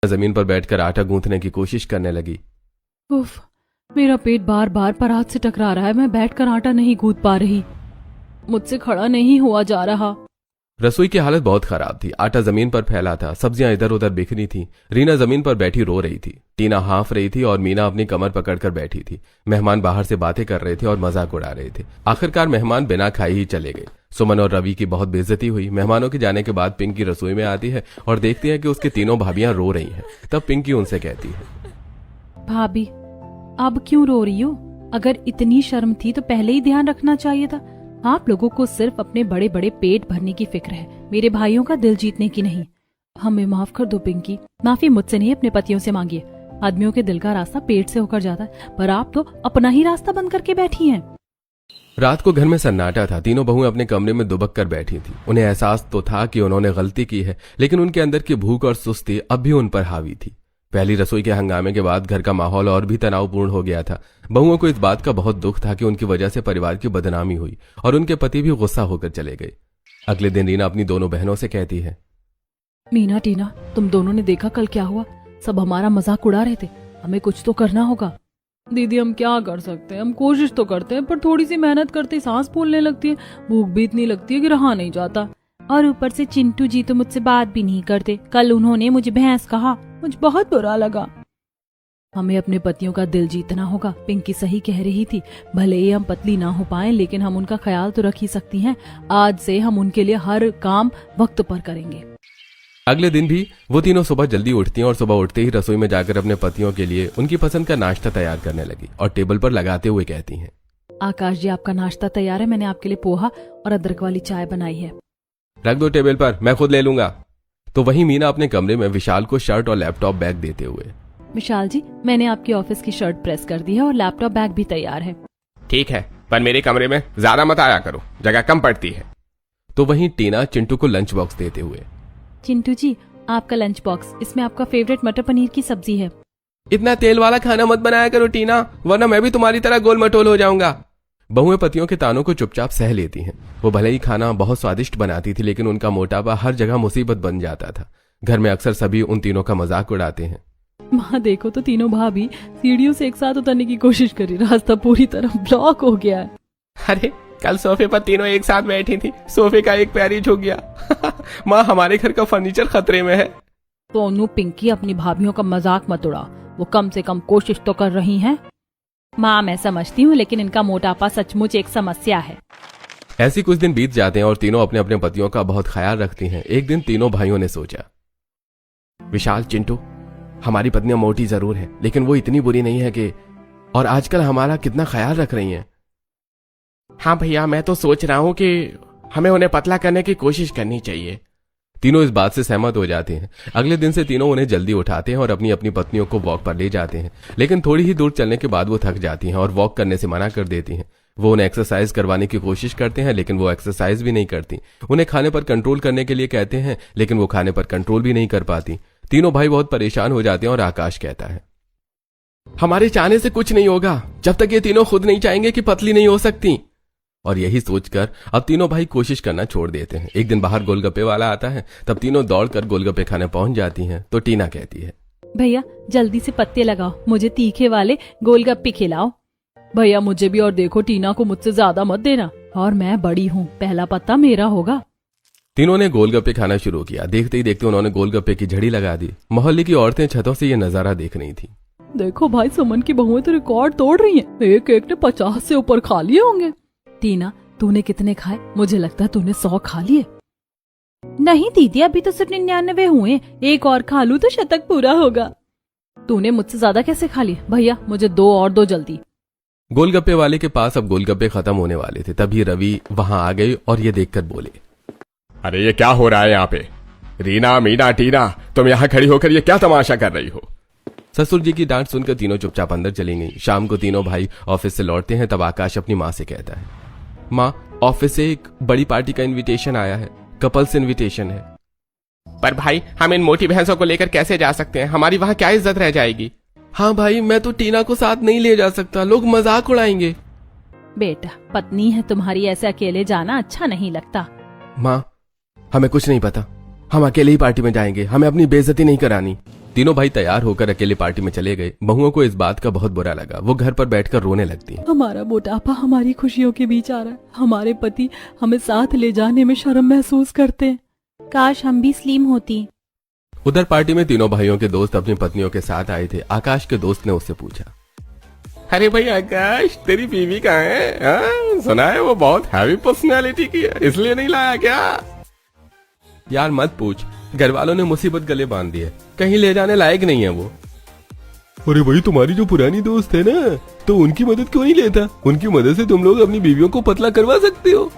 जमीन पर बैठकर आटा गूंथने की कोशिश करने लगी। उफ, मेरा पेट बार बार परात से टकरा रहा है। मैं बैठकर आटा नहीं गूंथ पा रही, मुझसे खड़ा नहीं हुआ जा रहा। रसोई की हालत बहुत खराब थी। आटा जमीन पर फैला था, सब्जियां इधर उधर बिखरी थी। रीना जमीन पर बैठी रो रही थी। टीना हाँफ रही थी और मीना अपनी कमर पकड़कर बैठी थी। मेहमान बाहर से बातें कर रहे थे और मजाक उड़ा रहे थे। आखिरकार मेहमान बिना खाए ही चले गए। सुमन और रवि की बहुत बेइज्जती हुई। मेहमानों के जाने के बाद पिंकी रसोई में आती है और देखती है कि उसकी तीनों भाभियां रो रही हैं। तब पिंकी उनसे कहती है, भाभी अब क्यों रो रही हो? अगर इतनी शर्म थी तो पहले ही ध्यान रखना चाहिए था। आप लोगों को सिर्फ अपने बड़े बड़े पेट भरने की फिक्र है, मेरे भाइयों का दिल जीतने की नहीं। हमें माफ कर दो पिंकी। माफी मुझसे नहीं, अपने पतियों से मांगिए। आदमियों के दिल का रास्ता पेट से होकर जाता है, पर आप तो अपना ही रास्ता बंद करके बैठी हैं। रात को घर में सन्नाटा था। तीनों बहुएं अपने कमरे में दुबक कर बैठी थी। उन्हें एहसास तो था कि उन्होंने गलती की है, लेकिन उनके अंदर की भूख और सुस्ती अब भी उन पर हावी थी। पहली रसोई के हंगामे के बाद घर का माहौल और भी तनावपूर्ण हो गया था। बहुओं को इस बात का बहुत दुख था कि उनकी वजह से परिवार की बदनामी हुई और उनके पति भी गुस्सा होकर चले गए। अगले दिन रीना अपनी दोनों बहनों से कहती है, मीना, टीना, तुम दोनों ने देखा कल क्या हुआ? सब हमारा मजाक उड़ा रहे थे। हमें कुछ तो करना होगा। दीदी हम क्या कर सकते हैं? हम कोशिश तो करते हैं, पर थोड़ी सी मेहनत करते सांस फूलने लगती है, भूख भी इतनी लगती है कि रहा नहीं जाता। और ऊपर से चिंटू जी तो मुझसे बात भी नहीं करते। कल उन्होंने मुझे भैंस कहा, मुझे बहुत बुरा लगा। हमें अपने पतियों का दिल जीतना होगा। पिंकी सही कह रही थी। भले ही हम पतली ना हो पाएं, लेकिन हम उनका ख्याल तो रख ही सकती हैं। आज से हम उनके लिए हर काम वक्त पर करेंगे। अगले दिन भी वो तीनों सुबह जल्दी उठती हैं और सुबह उठते ही रसोई में जाकर अपने पतियों के लिए उनकी पसंद का नाश्ता तैयार करने लगी और टेबल पर लगाते हुए कहती हैं, आकाश जी, आपका नाश्ता तैयार है। मैंने आपके लिए पोहा और अदरक वाली चाय बनाई है। रख दो टेबल पर, मैं खुद ले लूंगा। तो वहीं मीना अपने कमरे में विशाल को शर्ट और लैपटॉप बैग देते हुए, विशाल जी, मैंने आपकी ऑफिस की शर्ट प्रेस कर दी है और लैपटॉप बैग भी तैयार है। ठीक है, पर मेरे कमरे में ज्यादा मत आया करो, जगह कम पड़ती है। तो वहीं टीना चिंटू को लंच बॉक्स देते हुए, चिंटू जी, आपका लंच बॉक्स, इसमें आपका फेवरेट मटर पनीर की सब्जी है। इतना तेल वाला खाना मत बनाया करो टीना, वरना मैं भी तुम्हारी तरह गोल मटोल हो जाऊंगा। बहुएं पतियों के तानों को चुपचाप सह लेती हैं। वो भले ही खाना बहुत स्वादिष्ट बनाती थी, लेकिन उनका मोटापा हर जगह मुसीबत बन जाता था। घर में अक्सर सभी उन तीनों का मजाक उड़ाते हैं। माँ देखो तो, तीनों भाभी सीढ़ियों से एक साथ उतरने की कोशिश करी, रास्ता पूरी तरह ब्लॉक हो गया है। अरे कल सोफे पर तीनों एक साथ बैठी थी, सोफे का एक पैर ही झुक गया। माँ, हमारे घर का फर्नीचर खतरे में है। सोनू, पिंकी, अपनी भाभीयों का मजाक मत उड़ा। वो कम से कम कोशिश तो कर रही हैं। माँ मैं समझती हूँ, लेकिन इनका मोटापा सचमुच एक समस्या है। ऐसी कुछ दिन बीत जाते हैं और तीनों अपने अपने पतियों का बहुत ख्याल रखती हैं। एक दिन तीनों भाइयों ने सोचा, विशाल, चिंटू, हमारी पत्नियां मोटी जरूर हैं, लेकिन वो इतनी बुरी नहीं है कि, और आजकल हमारा कितना ख्याल रख रही हैं। हाँ भैया, मैं तो सोच रहा हूं कि हमें उन्हें पतला करने की कोशिश करनी चाहिए। तीनों इस बात से सहमत हो जाते हैं। अगले दिन से तीनों उन्हें जल्दी उठाते हैं और अपनी अपनी पत्नियों को वॉक पर ले जाते हैं, लेकिन थोड़ी ही दूर चलने के बाद वो थक जाती हैं और वॉक करने से मना कर देती हैं। वो उन्हें एक्सरसाइज करवाने की कोशिश करते हैं, लेकिन वो एक्सरसाइज भी नहीं करती। उन्हें खाने पर कंट्रोल करने के लिए कहते हैं, लेकिन वो खाने पर कंट्रोल भी नहीं कर पाती। तीनों भाई बहुत परेशान हो जाते हैं और आकाश कहता है, हमारे चाहने से कुछ नहीं होगा जब तक ये तीनों खुद नहीं चाहेंगे कि पतली नहीं हो सकती। और यही सोचकर अब तीनों भाई कोशिश करना छोड़ देते हैं। एक दिन बाहर गोलगप्पे वाला आता है, तब तीनों दौड़कर गोलगप्पे खाने पहुंच जाती हैं। तो टीना कहती है, भैया जल्दी से पत्ते लगाओ, मुझे तीखे वाले गोलगप्पे खिलाओ। भैया मुझे भी, और देखो टीना को मुझसे ज्यादा मत देना, और मैं बड़ी हूँ, पहला पत्ता मेरा होगा। तीनों ने गोलगप्पे खाना शुरू किया। देखते ही देखते उन्होंने गोलगप्पे की झड़ी लगा दी। मोहल्ले की औरतें छतों से ये नजारा देख रही थी। देखो भाई, सुमन की बहुएं तो रिकॉर्ड तोड़ रही हैं। एक एक ने 50 से ऊपर खा लिए होंगे। टीना, तूने कितने खाए? मुझे लगता है तूने 100 खा लिए। नहीं दीदी, अभी तो सिर्फ 99 हुए। एक और खा लूं तो शतक पूरा होगा। तूने मुझसे ज्यादा कैसे खा लिए? भैया मुझे 2 और दो जल्दी। गोलगप्पे वाले के पास अब गोलगप्पे खत्म होने वाले थे। तभी रवि वहां आ गए और ये देखकर बोले, अरे ये क्या हो रहा है यहाँ पे? रीना, मीना, टीना, तुम यहाँ खड़ी होकर ये क्या तमाशा कर रही हो? ससुर जी की डांट सुनकर तीनों चुपचाप अंदर चली गई। शाम को तीनों भाई ऑफिस से लौटते हैं। तब आकाश अपनी माँ से कहता है, माँ, ऑफिस से एक बड़ी पार्टी का इनविटेशन आया है, कपल्स इनविटेशन है। पर भाई, हम इन मोटी भैंसों को लेकर कैसे जा सकते हैं? हमारी वहां क्या इज्जत रह जाएगी? हाँ भाई, मैं तो टीना को साथ नहीं ले जा सकता, लोग मजाक उड़ाएंगे। बेटा, पत्नी है तुम्हारी, ऐसे अकेले जाना अच्छा नहीं लगता। माँ, हमें कुछ नहीं पता, हम अकेले ही पार्टी में जाएंगे, हमें अपनी बेइज्जती नहीं करानी। तीनों भाई तैयार होकर अकेले पार्टी में चले गए। बहुओं को इस बात का बहुत बुरा लगा। वो घर पर बैठकर रोने लगती हैं। हमारा मोटापा हमारी खुशियों के बीच आ रहा है। हमारे पति हमें साथ ले जाने में शर्म महसूस करते हैं। काश हम भी स्लिम होती। उधर पार्टी में तीनों भाइयों के दोस्त अपनी पत्नियों के साथ आए थे। आकाश के दोस्त ने उससे पूछा, अरे भाई आकाश, तेरी बीवी कहाँ है? हाँ? सुना है वो बहुत हैवी पर्सनैलिटी की है, इसलिए नहीं लाया क्या? यार मत पूछ, घर वालों ने मुसीबत गले बांध दी है, कहीं ले जाने लायक नहीं है वो। अरे भाई, तुम्हारी जो पुरानी दोस्त है ना, तो उनकी मदद क्यों नहीं लेता? उनकी मदद से तुम लोग अपनी बीवियों को पतला करवा सकते हो।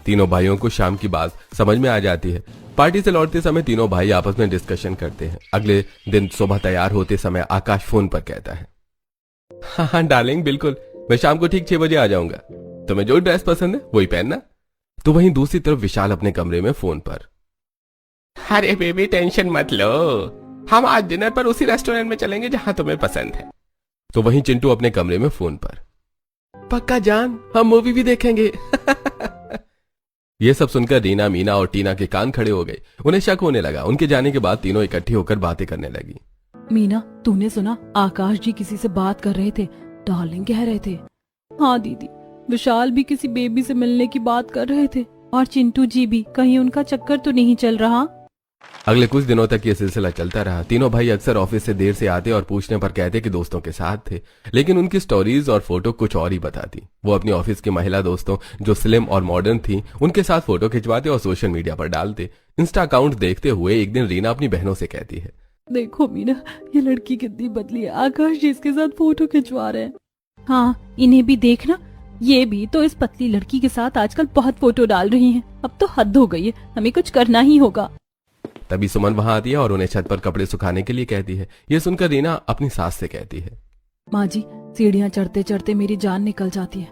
तीनों भाइयों को शाम की बात समझ में आ जाती है। पार्टी से लौटते समय तीनों भाई आपस में डिस्कशन करते हैं। अगले दिन सुबह तैयार होते समय आकाश फोन पर कहता है, हाँ हाँ डार्लिंग, बिल्कुल, मैं शाम को ठीक 6 बजे आ जाऊंगा। तुम्हें जो ड्रेस पसंद है वही पहनना। तो वहीं दूसरी तरफ विशाल अपने कमरे में फोन पर, अरे बेबी टेंशन मत लो, हम आज डिनर पर उसी रेस्टोरेंट में चलेंगे जहां तुम्हें पसंद है। तो वहीं चिंटू अपने कमरे में फोन पर, पक्का जान, हम मूवी भी देखेंगे। ये सब सुनकर रीना, मीना और टीना के कान खड़े हो गए। उन्हें शक होने लगा। उनके जाने के बाद तीनों इकट्ठी होकर बातें करने लगी। मीना, तूने सुना? आकाश जी किसी से बात कर रहे थे, डार्लिंग कह रहे थे। हाँ दीदी, विशाल भी किसी बेबी से मिलने की बात कर रहे थे, और चिंटू जी भी। कहीं उनका चक्कर तो नहीं चल रहा? अगले कुछ दिनों तक ये सिलसिला चलता रहा। तीनों भाई अक्सर ऑफिस से देर से आते और पूछने पर कहते कि दोस्तों के साथ थे, लेकिन उनकी स्टोरीज और फोटो कुछ और ही बताती। वो अपनी ऑफिस की महिला दोस्तों जो स्लिम और मॉडर्न थी, उनके साथ फोटो खिंचवाते और सोशल मीडिया पर डालते। इंस्टा अकाउंट देखते हुए एक दिन रीना अपनी बहनों से कहती है, देखो मीना, ये लड़की कितनी बदली है। आकाश जी इसके साथ फोटो खिंचवा रहे हैं। हाँ, इन्हें भी देखना, ये भी तो इस पतली लड़की के साथ आजकल बहुत फोटो डाल रही हैं। अब तो हद हो गई है, हमें कुछ करना ही होगा। तभी सुमन वहां आती है और उन्हें छत पर कपड़े सुखाने के लिए कहती है। ये सुनकर रीना अपनी सास से कहती है, माँ जी, सीढ़ियाँ चढ़ते चढ़ते मेरी जान निकल जाती है,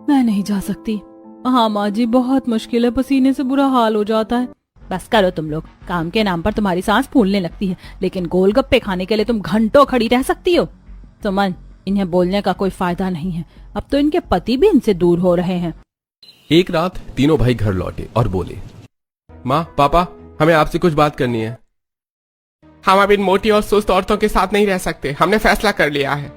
मैं नहीं जा सकती। हाँ माँ जी, बहुत मुश्किल है, पसीने से बुरा हाल हो जाता है। बस करो तुम लोग, काम के नाम पर तुम्हारी सांस फूलने लगती है, लेकिन गोलगप्पे खाने के लिए तुम घंटों खड़ी रह सकती हो। सुमन, इन्हें बोलने का कोई फायदा नहीं है, अब तो इनके पति भी इनसे दूर हो रहे हैं। एक रात तीनों भाई घर लौटे और बोले, माँ, पापा, हमें आपसे कुछ बात करनी है। हम अब इन मोटी और सुस्त औरतों के साथ नहीं रह सकते, हमने फैसला कर लिया है।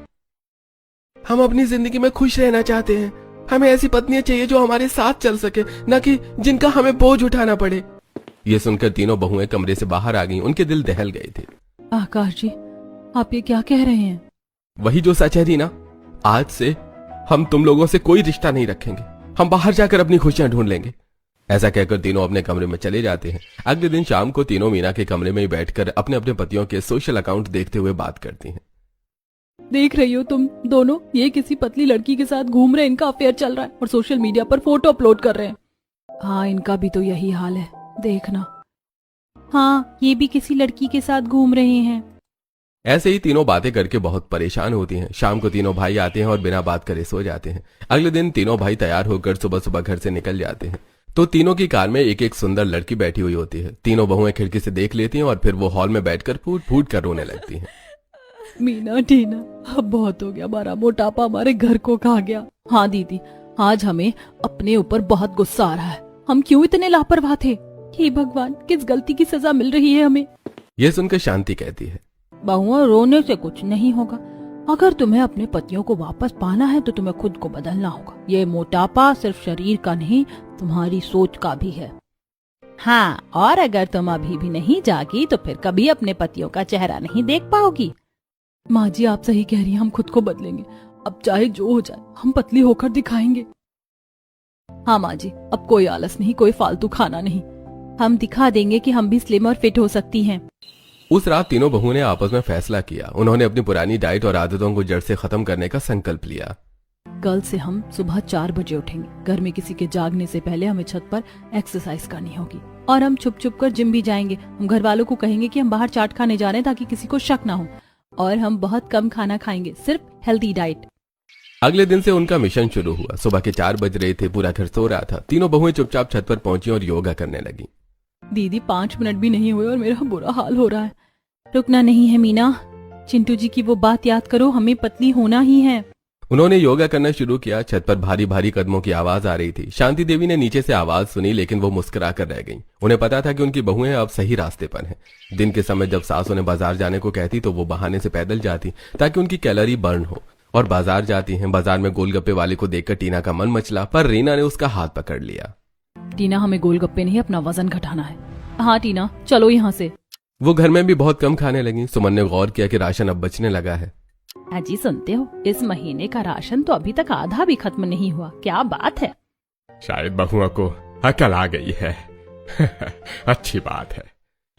हम अपनी जिंदगी में खुश रहना चाहते हैं। हमें ऐसी पत्नियां चाहिए जो हमारे साथ चल सके, न कि जिनका हमें बोझ उठाना पड़े। ये सुनकर तीनों बहुएं कमरे से बाहर आ गईं। उनके दिल दहल गए थे। आकाश जी, आप ये क्या कह रहे हैं? वही जो सच है रीना, आज से हम तुम लोगों से कोई रिश्ता नहीं रखेंगे। हम बाहर जाकर अपनी खुशियां ढूंढ लेंगे। ऐसा कहकर तीनों अपने कमरे में चले जाते हैं। अगले दिन शाम को तीनों मीना के कमरे में ही बैठकर अपने अपने पतियों के सोशल अकाउंट देखते हुए बात करती हैं। देख रही हो तुम दोनों, ये किसी पतली लड़की के साथ घूम रहे, इनका अफेयर चल रहा है और सोशल मीडिया पर फोटो अपलोड कर रहे हैं। हाँ, इनका भी तो यही हाल है, देखना। हाँ, ये भी किसी लड़की के साथ घूम रहे हैं। ऐसे ही तीनों बातें करके बहुत परेशान होती हैं। शाम को तीनों भाई आते हैं और बिना बात करे सो जाते हैं। अगले दिन तीनों भाई तैयार होकर सुबह सुबह घर से निकल जाते हैं। तो तीनों की कार में एक एक सुंदर लड़की बैठी हुई होती है। तीनों बहुएं खिड़की से देख लेती हैं और फिर वो हॉल में बैठकर फूट फूट कर रोने लगती हैं। मीना, टीना, अब बहुत हो गया, हमारा मोटापा हमारे घर को खा गया। हाँ दीदी, आज हमें अपने ऊपर बहुत गुस्सा आ रहा है। हम क्यों इतने लापरवाह थे? हे भगवान, किस गलती की सजा मिल रही है हमें? ये सुनकर शांति कहती है, बहुओं, रोने से कुछ नहीं होगा। अगर तुम्हें अपने पतियों को वापस पाना है तो तुम्हें खुद को बदलना होगा। ये मोटापा सिर्फ शरीर का नहीं, तुम्हारी सोच का भी है। हाँ, और अगर तुम अभी भी नहीं जागी तो फिर कभी अपने पतियों का चेहरा नहीं देख पाओगी। माँ जी, आप सही कह रही हैं, हम खुद को बदलेंगे। अब चाहे जो हो जाए, हम पतली होकर दिखाएंगे। हाँ माँ जी, अब कोई आलस नहीं, कोई फालतू खाना नहीं। हम दिखा देंगे कि हम भी स्लिम और फिट हो सकती हैं। उस रात तीनों बहुओं ने आपस में फैसला किया। उन्होंने अपनी पुरानी डाइट और आदतों को जड़ से खत्म करने का संकल्प लिया। कल से हम सुबह 4 बजे उठेंगे। घर में किसी के जागने से पहले हमें छत पर एक्सरसाइज करनी होगी, और हम छुप छुप कर जिम भी जाएंगे। हम घर वालों को कहेंगे कि हम बाहर चाट खाने जा रहे हैं ताकि किसी को शक ना हो, और हम बहुत कम खाना खाएंगे, सिर्फ हेल्दी डाइट। अगले दिन से उनका मिशन शुरू हुआ। सुबह के 4 बज रहे थे, पूरा घर सो रहा था। तीनों बहुएं चुपचाप छत पर पहुंची और योगा करने लगी। दीदी, 5 मिनट भी नहीं हुए और मेरा बुरा हाल हो रहा है। रुकना नहीं है मीना, चिंटू जी की वो बात याद करो, हमें पतली होना ही है। उन्होंने योगा करना शुरू किया। छत पर भारी भारी कदमों की आवाज आ रही थी। शांति देवी ने नीचे से आवाज सुनी, लेकिन वो मुस्कुरा कर रह गईं। उन्हें पता था कि उनकी बहुएं अब सही रास्ते पर हैं। दिन के समय जब सास उन्हें बाजार जाने को कहती तो वो बहाने से पैदल जाती ताकि उनकी कैलोरी बर्न हो, और बाजार जाती हैं। बाजार में गोलगप्पे वाले को देखकर टीना का मन मचला, पर रीना ने उसका हाथ पकड़ लिया। टीना, हमें गोलगप्पे नहीं, अपना वजन घटाना है। हाँ टीना, चलो यहाँ से। वो घर में भी बहुत कम खाने लगी। सुमन ने गौर किया कि राशन अब बचने लगा है। अजी सुनते हो, इस महीने का राशन तो अभी तक आधा भी खत्म नहीं हुआ। क्या बात है? शायद बहुआ को अकल आ गई है। अच्छी बात है।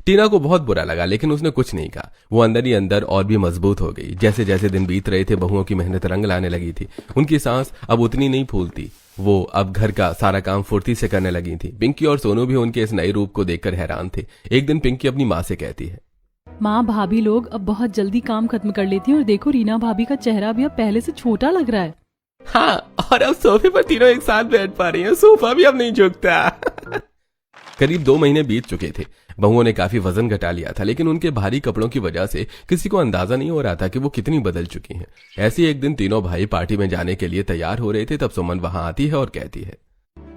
टीना को बहुत बुरा लगा, लेकिन उसने कुछ नहीं कहा। वो अंदर ही अंदर और भी मजबूत हो गई। जैसे जैसे दिन बीत रहे थे, बहुओं की मेहनत रंग लाने लगी थी। उनकी सांस अब उतनी नहीं फूलती। वो अब घर का सारा काम फुर्ती से करने लगी थी। पिंकी और सोनू भी उनके इस नए रूप को देखकर हैरान थे। एक दिन पिंकी अपनी माँ से कहती है, माँ, भाभी लोग अब बहुत जल्दी काम खत्म कर लेती हैं और देखो रीना भाभी का चेहरा भी अब पहले से छोटा लग रहा है। हाँ, और अब सोफे पर तीनों एक साथ बैठ पा रही हैं। सोफा भी अब नहीं झुकता। करीब 2 महीने बीत चुके थे। बहुओं ने काफी वजन घटा लिया था, लेकिन उनके भारी कपड़ों की वजह से किसी को अंदाजा नहीं हो रहा था कि वो कितनी बदल चुकी हैं। ऐसे ही एक दिन तीनों भाई पार्टी में जाने के लिए तैयार हो रहे थे, तब सुमन वहां आती है और कहती है,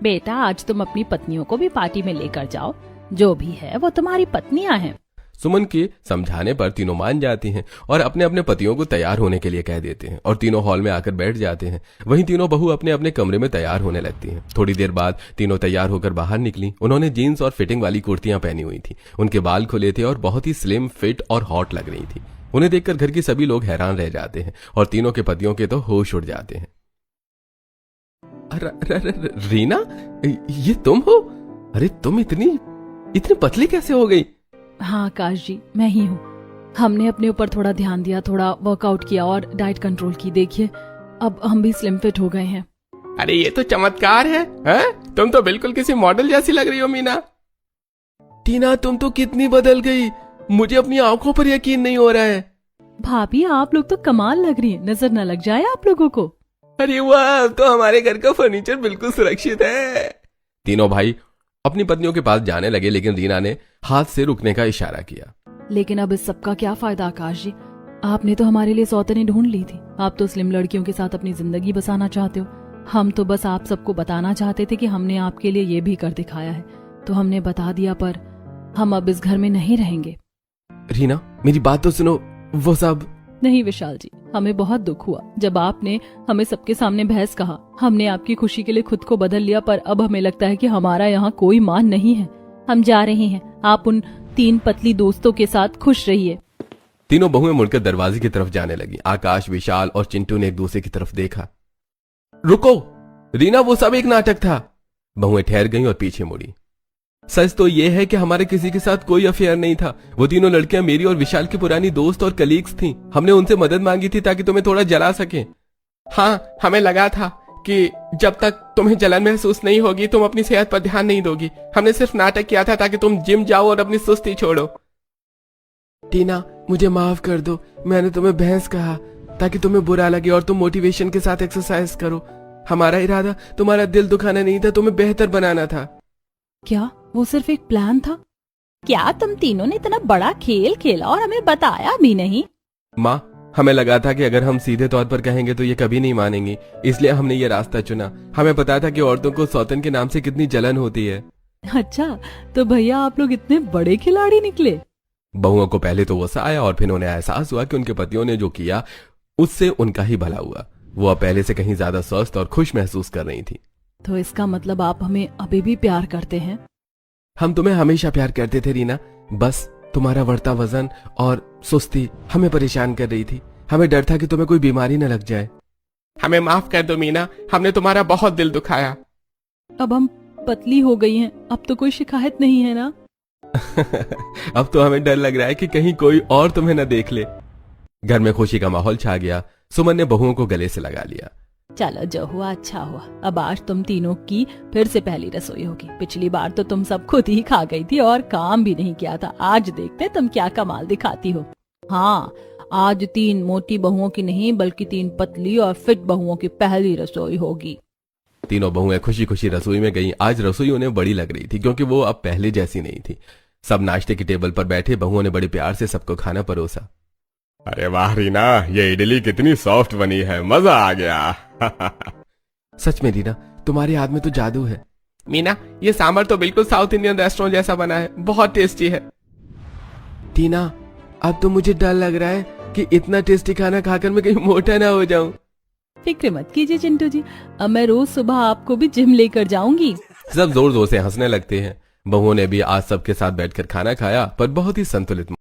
बेटा, आज तुम अपनी पत्नियों को भी पार्टी में लेकर जाओ। जो भी है वो तुम्हारी पत्नियां हैं। सुमन के समझाने पर तीनों मान जाती हैं और अपने अपने पतियों को तैयार होने के लिए कह देते हैं, और तीनों हॉल में आकर बैठ जाते हैं। वहीं तीनों बहू अपने अपने कमरे में तैयार होने लगती हैं। थोड़ी देर बाद तीनों तैयार होकर बाहर निकली। उन्होंने जीन्स और फिटिंग वाली कुर्तियां पहनी हुई थी। उनके बाल खुले थे और बहुत ही स्लिम, फिट और हॉट लग रही थी। उन्हें देखकर घर के सभी लोग हैरान रह जाते हैं और तीनों के पतियों के तो होश उड़ जाते हैं। रीना, ये तुम हो? अरे तुम इतनी पतली कैसे हो गई? हाँ आकाश जी, मैं ही हूँ। हमने अपने ऊपर थोड़ा ध्यान दिया, थोड़ा वर्कआउट किया और डाइट कंट्रोल की। देखिए, अब हम भी स्लिम फिट हो गए हैं। अरे ये तो चमत्कार है, हैं? तुम तो बिल्कुल किसी मॉडल जैसी लग रही हो मीना। टीना, तुम तो कितनी बदल गई। मुझे अपनी आंखों पर यकीन नहीं हो रहा है। भाभी, आप लोग तो कमाल लग रही है। नजर न लग जाए आप लोगों को। अरे वाह, तो हमारे घर का फर्नीचर बिल्कुल सुरक्षित है। तीनों भाई अपनी पत्नियों के पास जाने लगे, लेकिन रीना ने हाथ से रुकने का इशारा किया। लेकिन अब इस सब का क्या फायदा आकाश जी? आपने तो हमारे लिए सौतनी ढूंढ ली थी। आप तो स्लिम लड़कियों के साथ अपनी जिंदगी बसाना चाहते हो। हम तो बस आप सबको बताना चाहते थे कि हमने आपके लिए ये भी कर दिखाया है, तो हमने बता दिया, पर हम अब इस घर में नहीं रहेंगे। रीना, मेरी बात तो सुनो। वो सब नहीं विशाल जी, हमें बहुत दुख हुआ जब आपने हमें सबके सामने बहस कहा। हमने आपकी खुशी के लिए खुद को बदल लिया, पर अब हमें लगता है कि हमारा यहाँ कोई मान नहीं है। हम जा रहे हैं। आप उन 3 पतली दोस्तों के साथ खुश रहिए। तीनों बहुएं मुड़कर दरवाजे की तरफ जाने लगी। आकाश, विशाल और चिंटू ने एक दूसरे की तरफ देखा। रुको रीना, वो सब एक नाटक था। बहुएं ठहर गईं और पीछे मुड़ी। सच तो ये है कि हमारे किसी के साथ कोई अफेयर नहीं था। वो तीनों लड़कियां मेरी और विशाल की पुरानी दोस्त और कलीग्स थीं। हमने उनसे मदद मांगी थी ताकि तुम्हें थोड़ा जला सके। हाँ, हमें लगा था कि जब तक तुम्हें जलन महसूस नहीं होगी तुम अपनी सेहत पर ध्यान नहीं दोगी। हमने सिर्फ नाटक किया था ताकि तुम जिम जाओ और अपनी सुस्ती छोड़ो। टीना, मुझे माफ कर दो। मैंने तुम्हें भैंस कहा ताकि तुम्हें बुरा लगे और तुम मोटिवेशन के साथ एक्सरसाइज करो। हमारा इरादा तुम्हारा दिल दुखाना नहीं था, तुम्हें बेहतर बनाना था। क्या वो सिर्फ एक प्लान था? क्या तुम तीनों ने इतना बड़ा खेल खेला और हमें बताया भी नहीं? माँ, हमें लगा था कि अगर हम सीधे तौर पर कहेंगे तो ये कभी नहीं मानेंगी, इसलिए हमने ये रास्ता चुना। हमें पता था कि औरतों को सौतन के नाम से कितनी जलन होती है। अच्छा, तो भैया आप लोग इतने बड़े खिलाड़ी निकले। बहुओं को पहले तो गुस्सा आया और फिर उन्हें एहसास हुआ कि उनके पतियों ने जो किया उससे उनका ही भला हुआ। वो अब पहले से कहीं ज्यादा स्वस्थ और खुश महसूस कर रही थी। तो इसका मतलब आप हमें अभी भी प्यार करते हैं? हम तुम्हें हमेशा प्यार करते थे रीना, बस तुम्हारा बढ़ता वजन और सुस्ती हमें परेशान कर रही थी। हमें डर था कि तुम्हें कोई बीमारी न लग जाए। हमें माफ कर दो मीना, हमने तुम्हारा बहुत दिल दुखाया। अब हम पतली हो गई हैं, अब तो कोई शिकायत नहीं है ना? अब तो हमें डर लग रहा है कि कहीं कोई और तुम्हें न देख ले। घर में खुशी का माहौल छा गया। सुमन ने बहुओं को गले से लगा लिया। चलो, जो हुआ अच्छा हुआ। अब आज तुम तीनों की फिर से पहली रसोई होगी। पिछली बार तो तुम सब खुद ही खा गई थी और काम भी नहीं किया था। आज देखते तुम क्या कमाल दिखाती हो। हाँ, आज 3 मोटी बहुओं की नहीं बल्कि 3 पतली और फिट बहुओं की पहली रसोई होगी। तीनों बहुएं खुशी खुशी रसोई में गईं। आज रसोई उन्हें बड़ी लग रही थी क्योंकि वो अब पहले जैसी नहीं थी। सब नाश्ते की टेबल पर बैठे। बहुओं ने बड़े प्यार से सबको खाना परोसा। अरे वाह रीना, ये इडली कितनी सॉफ्ट बनी है, मजा आ गया। सच में रीना, तुम्हारे हाथ में तो जादू है। मीना, ये सांभर तो बिल्कुल साउथ इंडियन रेस्टोरेंट जैसा बना है, बहुत टेस्टी है। टीना, अब तो मुझे डर लग रहा है कि इतना टेस्टी खाना खाकर मैं कहीं मोटा ना हो जाऊं। फिक्र मत कीजिए चिंटू जी, अब मैं रोज सुबह आपको भी जिम लेकर जाऊंगी। सब जोर जोर से हंसने लगते हैं। बहुओं ने भी आज सबके साथ बैठकर खाना खाया, पर बहुत ही संतुलित।